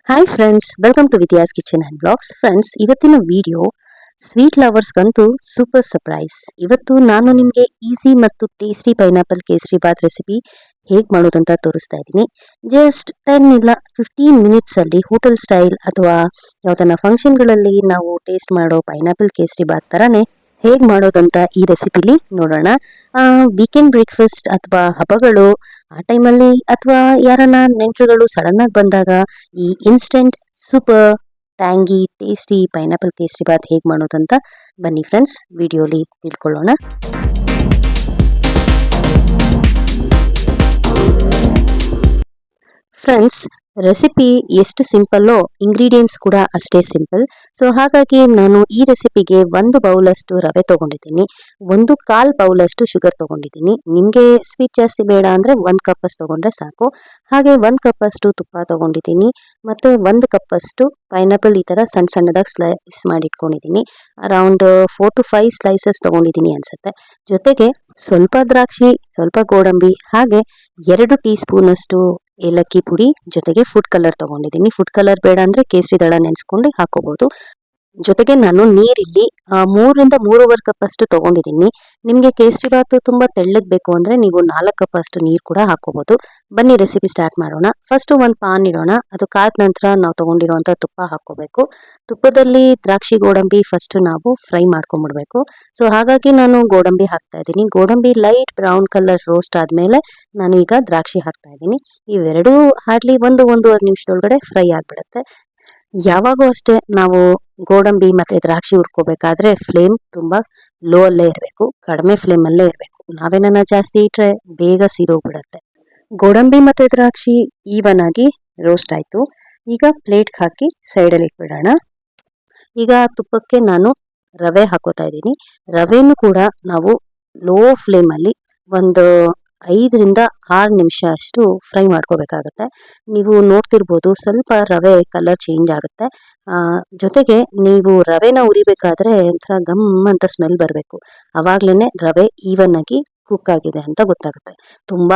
Hi friends, welcome to Vidya's kitchen and blogs. Friends, ಇವತ್ತಿನ video sweet ಲವರ್ಸ್ಗಂತೂ super surprise. ಇವತ್ತು ನಾನು ನಿಮಗೆ ಈಸಿ ಮತ್ತು tasty pineapple kesari bath recipe ಹೇಗೆ ಮಾಡೋದಂತ ತೋರಿಸ್ತಾ ಇದ್ದೀನಿ. ಜಸ್ಟ್ 10 ಇಲ್ಲ 15 ಮಿನಿಟ್ಸಲ್ಲಿ ಹೋಟೆಲ್ ಸ್ಟೈಲ್ ಅಥವಾ ಯಾವುದನ್ನ ಫಂಕ್ಷನ್ಗಳಲ್ಲಿ ನಾವು ಟೇಸ್ಟ್ ಮಾಡೋ ಪೈನಾಪಲ್ ಕೇಸರಿ ಬಾತ್ ಥರನೇ ಹೇಗೆ ಮಾಡೋದಂತ ಈ ರೆಸಿಪಿಲಿ ನೋಡೋಣ. ವೀಕೆಂಡ್ ಬ್ರೇಕ್ಫಾಸ್ಟ್ ಅಥವಾ ಹಬ್ಬಗಳು ಆ ಟೈಮಲ್ಲಿ ಅಥವಾ ಯಾರನ್ನ ನೆಂಟರುಗಳು ಸಡನ್ ಆಗಿ ಬಂದಾಗ ಈ instant super tangy tasty pineapple kesari bath ಹೇಗೆ ಮಾಡೋದಂತ ಬನ್ನಿ ಫ್ರೆಂಡ್ಸ್ ವಿಡಿಯೋಲಿ ತಿಳ್ಕೊಳ್ಳೋಣ. ಫ್ರೆಂಡ್ಸ್, ರೆಸಿಪಿ ಎಷ್ಟು ಸಿಂಪಲ್ಲೋ ಇಂಗ್ರೀಡಿಯೆಂಟ್ಸ್ ಕೂಡ ಅಷ್ಟೇ ಸಿಂಪಲ್. ಸೊ ಹಾಗಾಗಿ ನಾನು ಈ ರೆಸಿಪಿಗೆ 1 ಬೌಲಷ್ಟು ರವೆ ತೊಗೊಂಡಿದ್ದೀನಿ, 1/4 ಬೌಲಷ್ಟು ಶುಗರ್ ತೊಗೊಂಡಿದ್ದೀನಿ. ನಿಮಗೆ ಸ್ವೀಟ್ ಜಾಸ್ತಿ ಬೇಡ ಅಂದರೆ 1 ಕಪ್ಪಷ್ಟು ತೊಗೊಂಡ್ರೆ ಸಾಕು. ಹಾಗೆ 1 ಕಪ್ಪಷ್ಟು ತುಪ್ಪ ತೊಗೊಂಡಿದ್ದೀನಿ ಮತ್ತು 1 ಕಪ್ಪಷ್ಟು ಪೈನಾಪಲ್ ಈ ಥರ ಸಣ್ಣ ಸಣ್ಣದಾಗಿ ಸ್ಲೈಸ್ ಮಾಡಿ ಇಟ್ಕೊಂಡಿದ್ದೀನಿ. ಅರೌಂಡ್ 4 to 5 ಸ್ಲೈಸಸ್ ತೊಗೊಂಡಿದ್ದೀನಿ ಅನಿಸುತ್ತೆ. ಜೊತೆಗೆ ಸ್ವಲ್ಪ ದ್ರಾಕ್ಷಿ, ಸ್ವಲ್ಪ ಗೋಡಂಬಿ, ಹಾಗೆ 2 ಟೀ ಸ್ಪೂನಷ್ಟು ಏಲಕ್ಕಿ ಪುಡಿ, ಜೊತೆಗೆ ಫುಡ್ ಕಲರ್ ತೊಗೊಂಡಿದ್ದೀನಿ. ಫುಡ್ ಕಲರ್ ಬೇಡ ಅಂದರೆ ಕೇಸರಿ ದಳ ನೆನೆಸ್ಕೊಂಡು ಹಾಕೋಬೋದು. ಜೊತೆಗೆ ನಾನು ನೀರಿಲ್ಲಿ 3ರಿಂದ 3.5 ಕಪ್ಪಷ್ಟು ತೊಗೊಂಡಿದ್ದೀನಿ. ನಿಮಗೆ ಕೇಸರಿ ಬಾತು ತುಂಬ ತೆಳ್ಳಗೆ ಬೇಕು ಅಂದರೆ ನೀವು 4 ಕಪ್ಪಷ್ಟು ನೀರು ಕೂಡ ಹಾಕೋಬೋದು. ಬನ್ನಿ ರೆಸಿಪಿ ಸ್ಟಾರ್ಟ್ ಮಾಡೋಣ. ಫಸ್ಟು ಒಂದು ಪಾನ್ ಇಡೋಣ. ಅದು ಕಾದ ನಂತರ ನಾವು ತೊಗೊಂಡಿರೋಂಥ ತುಪ್ಪ ಹಾಕ್ಕೋಬೇಕು. ತುಪ್ಪದಲ್ಲಿ ದ್ರಾಕ್ಷಿ ಗೋಡಂಬಿ ಫಸ್ಟು ನಾವು ಫ್ರೈ ಮಾಡ್ಕೊಂಬಿಡ್ಬೇಕು. ಸೊ ಹಾಗಾಗಿ ನಾನು ಗೋಡಂಬಿ ಹಾಕ್ತಾ ಇದ್ದೀನಿ. ಗೋಡಂಬಿ ಲೈಟ್ ಬ್ರೌನ್ ಕಲರ್ ರೋಸ್ಟ್ ಆದಮೇಲೆ ನಾನು ಈಗ ದ್ರಾಕ್ಷಿ ಹಾಕ್ತಾ ಇದ್ದೀನಿ. ಇವೆರಡೂ ಹಾರ್ಡ್ಲಿ 1-1.5 ನಿಮಿಷದೊಳಗಡೆ ಫ್ರೈ ಆಗಿಬಿಡುತ್ತೆ. ಯಾವಾಗೂ ಅಷ್ಟೇ ನಾವು ಗೋಡಂಬಿ ಮತ್ತು ದ್ರಾಕ್ಷಿ ಹುರ್ಕೋಬೇಕಾದ್ರೆ ಫ್ಲೇಮ್ ತುಂಬ ಲೋ ಅಲ್ಲೇ ಇರಬೇಕು, ಕಡಿಮೆ ಫ್ಲೇಮಲ್ಲೇ ಇರಬೇಕು. ನಾವೇನ ಜಾಸ್ತಿ ಇಟ್ಟರೆ ಬೇಗ ಸಿದೋಗ್ಬಿಡುತ್ತೆ. ಗೋಡಂಬಿ ಮತ್ತು ದ್ರಾಕ್ಷಿ ಈವನ್ ಆಗಿ ರೋಸ್ಟ್ ಆಯಿತು. ಈಗ ಪ್ಲೇಟ್ಗೆ ಹಾಕಿ ಸೈಡಲ್ಲಿ ಇಟ್ಬಿಡೋಣ. ಈಗ ತುಪ್ಪಕ್ಕೆ ನಾನು ರವೆ ಹಾಕೋತಾ ಇದ್ದೀನಿ. ರವೆನೂ ಕೂಡ ನಾವು ಲೋ ಫ್ಲೇಮಲ್ಲಿ ಒಂದು 5ರಿಂದ 6 ನಿಮಿಷ ಅಷ್ಟು ಫ್ರೈ ಮಾಡ್ಕೋಬೇಕಾಗತ್ತೆ. ನೀವು ನೋಡ್ತಿರ್ಬೋದು ಸ್ವಲ್ಪ ರವೆ ಕಲರ್ ಚೇಂಜ್ ಆಗುತ್ತೆ. ಜೊತೆಗೆ ನೀವು ರವೆನ ಉರಿಬೇಕಾದ್ರೆ ಒಂಥರ ಗಮ್ ಅಂತ ಸ್ಮೆಲ್ ಬರಬೇಕು. ಆವಾಗಲೇ ರವೆ ಈವನ್ ಆಗಿ ಕುಕ್ ಆಗಿದೆ ಅಂತ ಗೊತ್ತಾಗುತ್ತೆ. ತುಂಬ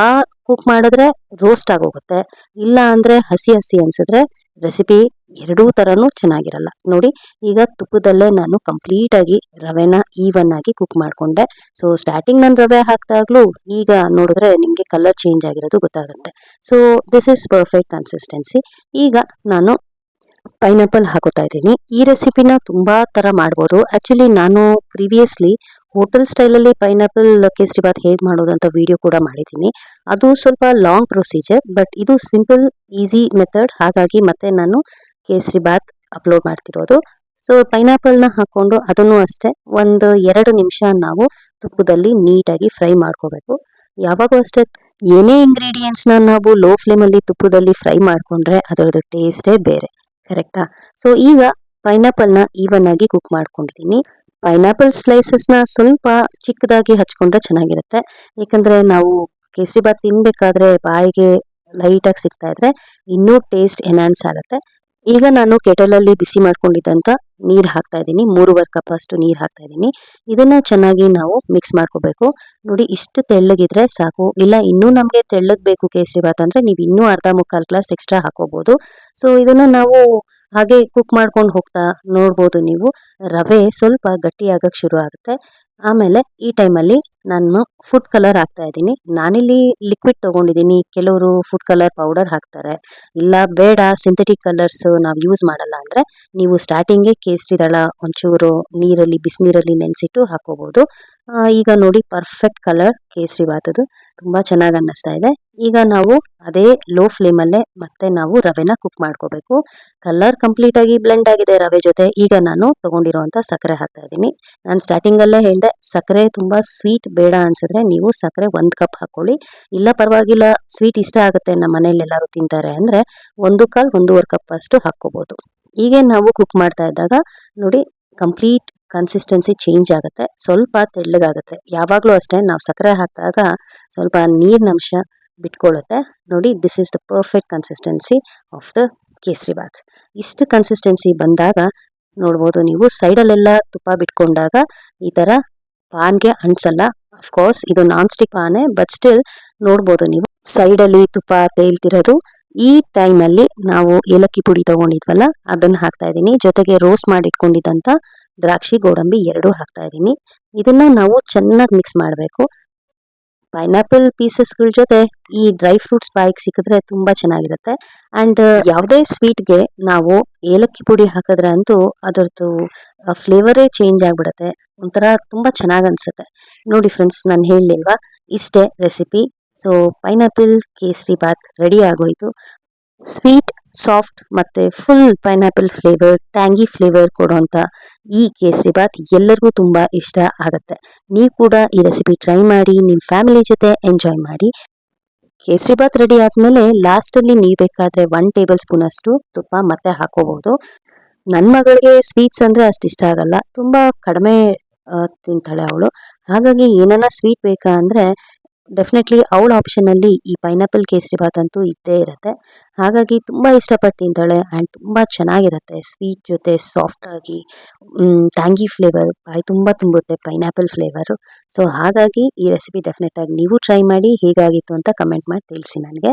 ಕುಕ್ ಮಾಡಿದ್ರೆ ರೋಸ್ಟ್ ಆಗೋಗುತ್ತೆ, ಇಲ್ಲ ಅಂದರೆ ಹಸಿ ಹಸಿ ಅನಿಸಿದ್ರೆ ರೆಸಿಪಿ ಎರಡೂ ಥರನೂ ಚೆನ್ನಾಗಿರಲ್ಲ. ನೋಡಿ, ಈಗ ತುಪ್ಪದಲ್ಲೇ ನಾನು ಕಂಪ್ಲೀಟಾಗಿ ರವೆನ ಈವನ್ ಆಗಿ ಕುಕ್ ಮಾಡಿಕೊಂಡೆ. ಸೊ ಸ್ಟಾರ್ಟಿಂಗ್ ನಾನು ರವೆ ಹಾಕಿದಾಗಲೂ ಈಗ ನೋಡಿದ್ರೆ ನಿಮಗೆ ಕಲರ್ ಚೇಂಜ್ ಆಗಿರೋದು ಗೊತ್ತಾಗುತ್ತೆ. So this is perfect consistency. ಈಗ ನಾನು ಪೈನಾಪಲ್ ಹಾಕೋತಾ ಇದ್ದೀನಿ. ಈ ರೆಸಿಪಿನ ತುಂಬ ಥರ ಮಾಡ್ಬೋದು. ಆ್ಯಕ್ಚುಲಿ ನಾನು ಪ್ರೀವಿಯಸ್ಲಿ ಹೋಟೆಲ್ ಸ್ಟೈಲಲ್ಲಿ ಪೈನಾಪಲ್ ಕೇಸರಿ ಬಾತ್ ಹೇಗೆ ಮಾಡೋದು ಅಂತ ವಿಡಿಯೋ ಕೂಡ ಮಾಡಿದ್ದೀನಿ. ಅದು ಸ್ವಲ್ಪ ಲಾಂಗ್ ಪ್ರೊಸೀಜರ್, ಬಟ್ ಇದು ಸಿಂಪಲ್ ಈಸಿ ಮೆಥಡ್. ಹಾಗಾಗಿ ಮತ್ತೆ ನಾನು ಕೇಸರಿ ಬಾತ್ ಅಪ್ಲೋಡ್ ಮಾಡ್ತಿರೋದು. ಸೊ ಪೈನಾಪಲ್ನ ಹಾಕ್ಕೊಂಡು ಅದನ್ನು ಅಷ್ಟೇ 1-2 ನಿಮಿಷ ನಾವು ತುಪ್ಪದಲ್ಲಿ ನೀಟಾಗಿ ಫ್ರೈ ಮಾಡ್ಕೋಬೇಕು. ಯಾವಾಗೂ ಅಷ್ಟೇ ಏನೇ ಇಂಗ್ರೀಡಿಯೆಂಟ್ಸ್ನ ನಾವು ಲೋ ಫ್ಲೇಮಲ್ಲಿ ತುಪ್ಪದಲ್ಲಿ ಫ್ರೈ ಮಾಡಿಕೊಂಡ್ರೆ ಅದರದ್ದು ಟೇಸ್ಟೇ ಬೇರೆ, ಕರೆಕ್ಟಾ? ಸೊ ಈಗ ಪೈನಾಪಲ್ನ ಈವನ್ ಆಗಿ ಕುಕ್ ಮಾಡ್ಕೊಂಡಿದ್ದೀನಿ. ಪೈನಾಪಲ್ ಸ್ಲೈಸಸ್ನ ಸ್ವಲ್ಪ ಚಿಕ್ಕದಾಗಿ ಹಚ್ಕೊಂಡ್ರೆ ಚೆನ್ನಾಗಿರುತ್ತೆ. ಯಾಕಂದರೆ ನಾವು ಕೇಸರಿ ಬಾತ್ ತಿನ್ನಬೇಕಾದ್ರೆ ಬಾಯಿಗೆ ಲೈಟಾಗಿ ಸಿಗ್ತಾ ಇದ್ರೆ ಇನ್ನೂ ಟೇಸ್ಟ್ ಎನ್ಹಾನ್ಸ್ ಆಗುತ್ತೆ. ಈಗ ನಾನು ಕೆಟಲಲ್ಲಿ ಬಿಸಿ ಮಾಡ್ಕೊಂಡಿದ್ದಂಥ ನೀರು ಹಾಕ್ತಾ ಇದ್ದೀನಿ. 3.5 ಕಪ್ಪಷ್ಟು ನೀರು ಹಾಕ್ತಾ ಇದ್ದೀನಿ. ಇದನ್ನು ಚೆನ್ನಾಗಿ ನಾವು ಮಿಕ್ಸ್ ಮಾಡ್ಕೋಬೇಕು. ನೋಡಿ, ಇಷ್ಟು ತೆಳ್ಳಗಿದ್ರೆ ಸಾಕು. ಇಲ್ಲ ಇನ್ನೂ ನಮಗೆ ತೆಳ್ಳಗೆ ಬೇಕು ಕೇಸರಿ ಬಾತ್ ಅಂದರೆ ನೀವು ಇನ್ನೂ ಅರ್ಧ-ಮುಕ್ಕಾಲು ಗ್ಲಾಸ್ ಎಕ್ಸ್ಟ್ರಾ ಹಾಕೋಬೋದು. ಸೊ ಇದನ್ನು ನಾವು ಹಾಗೆ ಕುಕ್ ಮಾಡ್ಕೊಂಡು ಹೋಗ್ತಾ ನೋಡ್ಬೋದು ನೀವು ರವೆ ಸ್ವಲ್ಪ ಗಟ್ಟಿಯಾಗಕ್ಕೆ ಶುರು ಆಗುತ್ತೆ. ಆಮೇಲೆ ಈ ಟೈಮಲ್ಲಿ ನಾನು ಫುಡ್ ಕಲರ್ ಹಾಕ್ತಾ ಇದ್ದೀನಿ. ನಾನಿಲ್ಲಿ ಲಿಕ್ವಿಡ್ ತೊಗೊಂಡಿದ್ದೀನಿ. ಕೆಲವರು ಫುಡ್ ಕಲರ್ ಪೌಡರ್ ಹಾಕ್ತಾರೆ. ಇಲ್ಲ ಬೇಡ ಸಿಂಥೆಟಿಕ್ ಕಲರ್ಸ್ ನಾವು ಯೂಸ್ ಮಾಡಲ್ಲ ಅಂದರೆ ನೀವು ಸ್ಟಾರ್ಟಿಂಗೇ ಕೇಸರಿ ದಳ ಒಂಚೂರು ನೀರಲ್ಲಿ ಬಿಸಿನೀರಲ್ಲಿ ನೆನೆಸಿಟ್ಟು ಹಾಕೋಬೋದು. ಈಗ ನೋಡಿ ಪರ್ಫೆಕ್ಟ್ ಕಲರ್ ಕೇಸರಿ ಬಾತದು ತುಂಬ ಚೆನ್ನಾಗಿ ಅನ್ನಿಸ್ತಾ ಇದೆ. ಈಗ ನಾವು ಅದೇ ಲೋ ಫ್ಲೇಮಲ್ಲೇ ಮತ್ತೆ ನಾವು ರವೆನ ಕುಕ್ ಮಾಡ್ಕೋಬೇಕು. ಕಲರ್ ಕಂಪ್ಲೀಟಾಗಿ ಬ್ಲೆಂಡ್ ಆಗಿದೆ ರವೆ ಜೊತೆ. ಈಗ ನಾನು ತೊಗೊಂಡಿರೋವಂಥ ಸಕ್ಕರೆ ಹಾಕ್ತಾ ಇದ್ದೀನಿ. ನಾನು ಸ್ಟಾರ್ಟಿಂಗಲ್ಲೇ ಹೇಳಿದೆ, ಸಕ್ಕರೆ ತುಂಬ ಸ್ವೀಟ್ ಬೇಡ ಅನಿಸಿದ್ರೆ ನೀವು ಸಕ್ಕರೆ 1 ಕಪ್ ಹಾಕ್ಕೊಳ್ಳಿ. ಇಲ್ಲ ಪರವಾಗಿಲ್ಲ ಸ್ವೀಟ್ ಇಷ್ಟ ಆಗುತ್ತೆ, ನಮ್ಮ ಮನೇಲಿ ಎಲ್ಲರೂ ತಿಂತಾರೆ ಅಂದರೆ 1/4-1.5 ಕಪ್ ಅಷ್ಟು ಹಾಕ್ಕೋಬೋದು. ಹೀಗೆ ನಾವು ಕುಕ್ ಮಾಡ್ತಾ ಇದ್ದಾಗ ನೋಡಿ ಕಂಪ್ಲೀಟ್ ಕನ್ಸಿಸ್ಟೆನ್ಸಿ ಚೇಂಜ್ ಆಗುತ್ತೆ, ಸ್ವಲ್ಪ ತೆಳ್ಳಗಾಗುತ್ತೆ. ಯಾವಾಗಲೂ ಅಷ್ಟೇ ನಾವು ಸಕ್ಕರೆ ಹಾಕಿದಾಗ ಸ್ವಲ್ಪ ನೀರಿನಂಶ ಬಿಟ್ಕೊಳ್ಳುತ್ತೆ. ನೋಡಿ, this is the perfect consistency of the kesari bath. ಇಷ್ಟು ಕನ್ಸಿಸ್ಟೆನ್ಸಿ ಬಂದಾಗ ನೋಡ್ಬೋದು ನೀವು ಸೈಡಲ್ಲೆಲ್ಲ ತುಪ್ಪ ಬಿಟ್ಕೊಂಡಾಗ ಈ ಥರ ಪಾನ್ಗೆ ಅಂಟಿಸಲ್ಲ. ಅಫ್ಕೋರ್ಸ್ ಇದು ನಾನ್ ಸ್ಟಿಕ್ ಪಾನೇ, ಬಟ್ ಸ್ಟಿಲ್ ನೋಡ್ಬೋದು ನೀವು ಸೈಡಲ್ಲಿ ತುಪ್ಪ ತೇಲ್ತಿರೋದು. ಈ ಟೈಮಲ್ಲಿ ನಾವು ಏಲಕ್ಕಿ ಪುಡಿ ತಗೊಂಡಿದ್ವಲ್ಲ ಅದನ್ನು ಹಾಕ್ತಾ ಇದ್ದೀನಿ. ಜೊತೆಗೆ ರೋಸ್ಟ್ ಮಾಡಿ ಇಟ್ಕೊಂಡಿದ್ದಂಥ ದ್ರಾಕ್ಷಿ ಗೋಡಂಬಿ ಎರಡೂ ಹಾಕ್ತಾ ಇದ್ದೀನಿ. ಇದನ್ನ ನಾವು ಚೆನ್ನಾಗಿ ಮಿಕ್ಸ್ ಮಾಡಬೇಕು. ಪೈನಾಪಲ್ ಪೀಸಸ್ಗಳ ಜೊತೆ ಈ ಡ್ರೈ ಫ್ರೂಟ್ಸ್ ಬಾಯಿಗೆ ಸಿಕ್ಕಿದ್ರೆ ತುಂಬಾ ಚೆನ್ನಾಗಿರುತ್ತೆ. ಅಂಡ್ ಯಾವುದೇ ಸ್ವೀಟ್ಗೆ ನಾವು ಏಲಕ್ಕಿ ಪುಡಿ ಹಾಕಿದ್ರೆ ಅಂತೂ ಅದರದ್ದು ಫ್ಲೇವರೇ ಚೇಂಜ್ ಆಗಿಬಿಡುತ್ತೆ. ಒಂಥರ ತುಂಬಾ ಚೆನ್ನಾಗಿ ಅನ್ಸುತ್ತೆ. ನೋಡಿ ಫ್ರೆಂಡ್ಸ್, ನಾನು ಹೇಳಲಿಲ್ವಾ, ಇಷ್ಟೇ recipe. So pineapple kesari bath ready ಆಗೋಯ್ತು. ಸ್ವೀಟ್, ಸಾಫ್ಟ್ ಮತ್ತೆ full pineapple flavour, tangy flavour ಕೊಡುವಂಥ ಈ ಕೇಸರಿ ಬಾತ್ ಎಲ್ಲರಿಗೂ ತುಂಬಾ ಇಷ್ಟ ಆಗುತ್ತೆ. ನೀವು ಕೂಡ ಈ ರೆಸಿಪಿ ಟ್ರೈ ಮಾಡಿ ನಿಮ್ಮ ಫ್ಯಾಮಿಲಿ ಜೊತೆ ಎಂಜಾಯ್ ಮಾಡಿ. ಕೇಸರಿ ಬಾತ್ ರೆಡಿ ಆದಮೇಲೆ ಲಾಸ್ಟಲ್ಲಿ ನೀವು ಬೇಕಾದರೆ 1 ಟೇಬಲ್ ಸ್ಪೂನ್ ಅಷ್ಟು ತುಪ್ಪ ಮತ್ತೆ ಹಾಕೋಬಹುದು. ನನ್ನ ಮಗಳಿಗೆ ಸ್ವೀಟ್ಸ್ ಅಂದರೆ ಅಷ್ಟು ಇಷ್ಟ ಆಗಲ್ಲ, ತುಂಬ ಕಡಿಮೆ ತಿಂತಾಳೆ ಅವಳು. ಹಾಗಾಗಿ ಏನನ್ನ ಸ್ವೀಟ್ ಬೇಕಾ ಅಂದರೆ ಡೆಫಿನೆಟ್ಲಿ ಅವಳ ಆಪ್ಷನಲ್ಲಿ ಈ ಪೈನಾಪಲ್ ಕೇಸರಿ ಬಾತ್ ಅಂತೂ ಇದ್ದೇ ಇರುತ್ತೆ. ಹಾಗಾಗಿ ತುಂಬ ಇಷ್ಟಪಟ್ಟು ತಿಂತಾಳೆ ಆ್ಯಂಡ್ ತುಂಬ ಚೆನ್ನಾಗಿರುತ್ತೆ. ಸ್ವೀಟ್ ಜೊತೆ ಸಾಫ್ಟಾಗಿ ಟ್ಯಾಂಗಿ ಫ್ಲೇವರ್ ಬಾಯಿ ತುಂಬ ತುಂಬುತ್ತೆ ಪೈನಾಪಲ್ ಫ್ಲೇವರು. ಸೊ ಹಾಗಾಗಿ ಈ ರೆಸಿಪಿ ಡೆಫಿನೆಟಾಗಿ ನೀವು ಟ್ರೈ ಮಾಡಿ, ಹೇಗಾಗಿತ್ತು ಅಂತ ಕಮೆಂಟ್ ಮಾಡಿ ತಿಳಿಸಿ ನನಗೆ.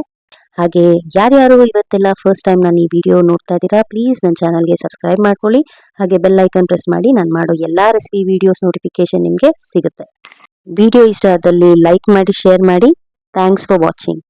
ಹಾಗೆ ಯಾರ್ಯಾರು ಇವತ್ತೆಲ್ಲ ಫಸ್ಟ್ ಟೈಮ್ ನಾನು ಈ ವಿಡಿಯೋ ನೋಡ್ತಾ ಇದ್ದೀರಾ, ಪ್ಲೀಸ್ ನನ್ನ ಚಾನಲ್ಗೆ ಸಬ್ಸ್ಕ್ರೈಬ್ ಮಾಡ್ಕೊಳ್ಳಿ. ಹಾಗೆ ಬೆಲ್ ಐಕನ್ ಪ್ರೆಸ್ ಮಾಡಿ ನಾನು ಮಾಡೋ ಎಲ್ಲ ರೆಸಿಪಿ ವಿಡಿಯೋಸ್ ನೋಟಿಫಿಕೇಶನ್ ನಿಮಗೆ ಸಿಗುತ್ತೆ. ವಿಡಿಯೋ ಇಷ್ಟ ಆದಲ್ಲಿ ಲೈಕ್ ಮಾಡಿ, ಶೇರ್ ಮಾಡಿ. Thanks for watching.